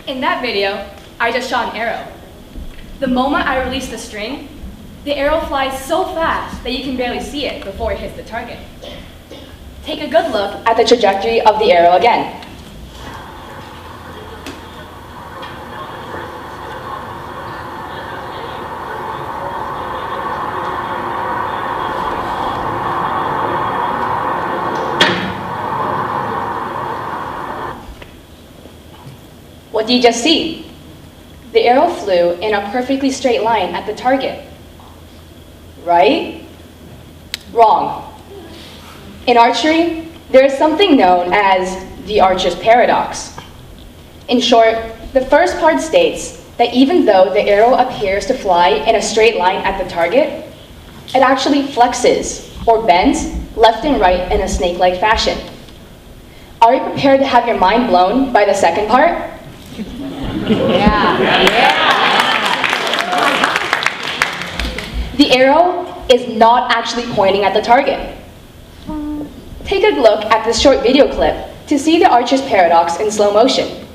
In that video, I just shot an arrow. The moment I release the string, the arrow flies so fast that you can barely see it before it hits the target. Take a good look at the trajectory of the arrow again. What do you just see? The arrow flew in a perfectly straight line at the target. Right? Wrong. In archery, there is something known as the archer's paradox. In short, the first part states that even though the arrow appears to fly in a straight line at the target, it actually flexes or bends left and right in a snake-like fashion. Are you prepared to have your mind blown by the second part? Yeah. The arrow is not actually pointing at the target. Take a look at this short video clip to see the archer's paradox in slow motion.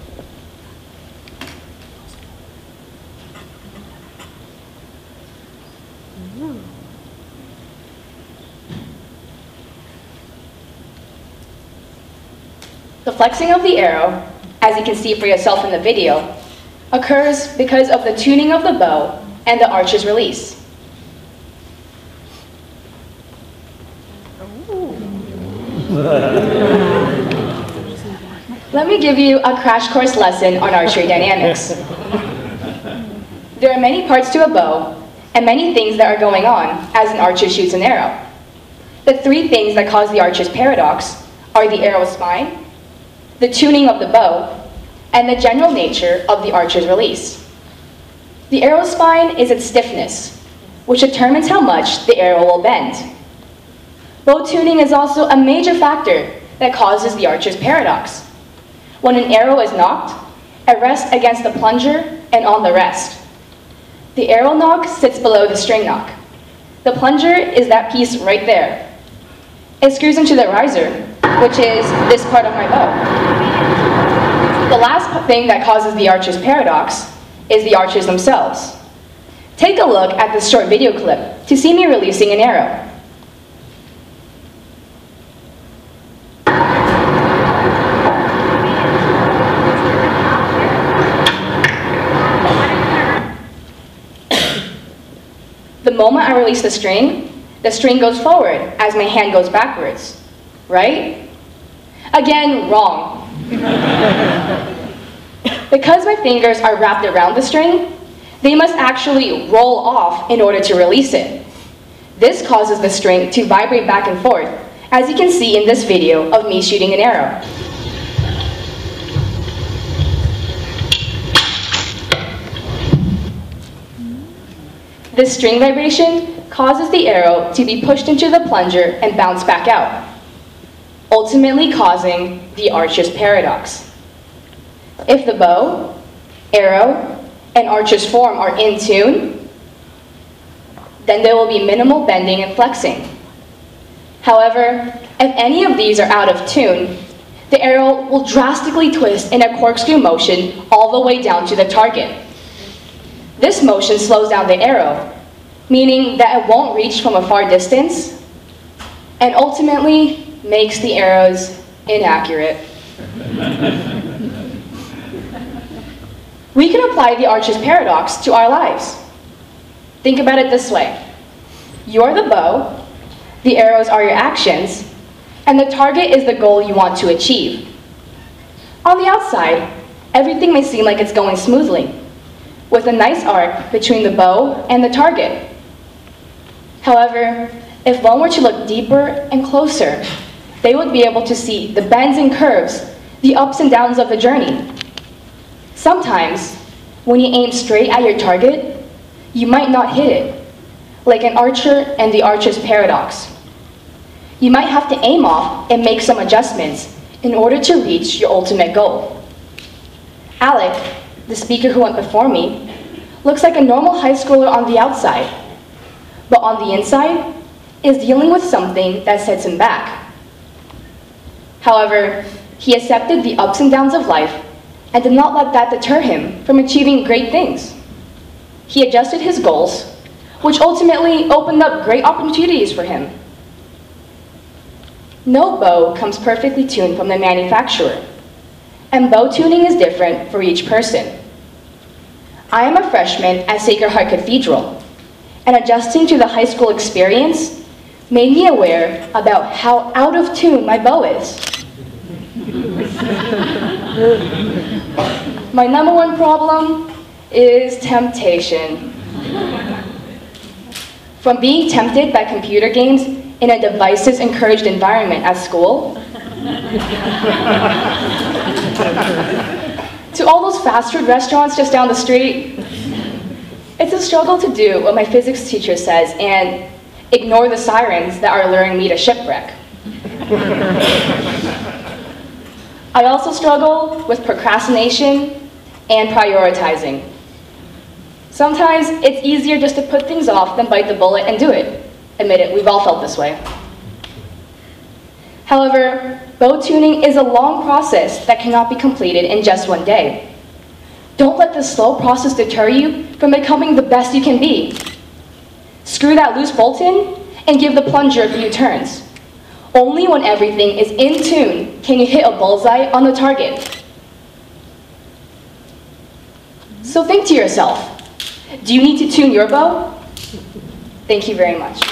The flexing of the arrow, as you can see for yourself in the video, occurs because of the tuning of the bow and the archer's release. Let me give you a crash course lesson on archery dynamics. There are many parts to a bow and many things that are going on as an archer shoots an arrow. The three things that cause the archer's paradox are the arrow's spine, the tuning of the bow, and the general nature of the archer's release. The arrow spine is its stiffness, which determines how much the arrow will bend. Bow tuning is also a major factor that causes the archer's paradox. When an arrow is nocked, it rests against the plunger and on the rest. The arrow nock sits below the string nock. The plunger is that piece right there. It screws into the riser, which is this part of my bow. The last thing that causes the archer's paradox is the archers themselves. Take a look at this short video clip to see me releasing an arrow. The moment I release the string goes forward as my hand goes backwards, right? Again, wrong. Because my fingers are wrapped around the string, they must actually roll off in order to release it. This causes the string to vibrate back and forth, as you can see in this video of me shooting an arrow. This string vibration causes the arrow to be pushed into the plunger and bounce back out, ultimately causing the archer's paradox. If the bow, arrow, and archer's form are in tune, then there will be minimal bending and flexing. However, if any of these are out of tune, the arrow will drastically twist in a corkscrew motion all the way down to the target. This motion slows down the arrow, meaning that it won't reach from a far distance, and ultimately makes the arrows inaccurate. We can apply the archer's paradox to our lives. Think about it this way. You're the bow, the arrows are your actions, and the target is the goal you want to achieve. On the outside, everything may seem like it's going smoothly, with a nice arc between the bow and the target. However, if one were to look deeper and closer, they would be able to see the bends and curves, the ups and downs of the journey. Sometimes, when you aim straight at your target, you might not hit it, like an archer and the archer's paradox. You might have to aim off and make some adjustments in order to reach your ultimate goal. Alec, the speaker who went before me, looks like a normal high schooler on the outside, but on the inside is dealing with something that sets him back. However, he accepted the ups and downs of life and did not let that deter him from achieving great things. He adjusted his goals, which ultimately opened up great opportunities for him. No bow comes perfectly tuned from the manufacturer, and bow tuning is different for each person. I am a freshman at Sacred Heart Cathedral, and adjusting to the high school experience made me aware about how out of tune my bow is. My number one problem is temptation. From being tempted by computer games in a devices-encouraged environment at school, to all those fast food restaurants just down the street, it's a struggle to do what my physics teacher says and ignore the sirens that are luring me to shipwreck. I also struggle with procrastination and prioritizing. Sometimes it's easier just to put things off than bite the bullet and do it. Admit it, we've all felt this way. However, bow tuning is a long process that cannot be completed in just one day. Don't let this slow process deter you from becoming the best you can be. Screw that loose bolt in and give the plunger a few turns. Only when everything is in tune can you hit a bullseye on the target. So think to yourself, do you need to tune your bow? Thank you very much.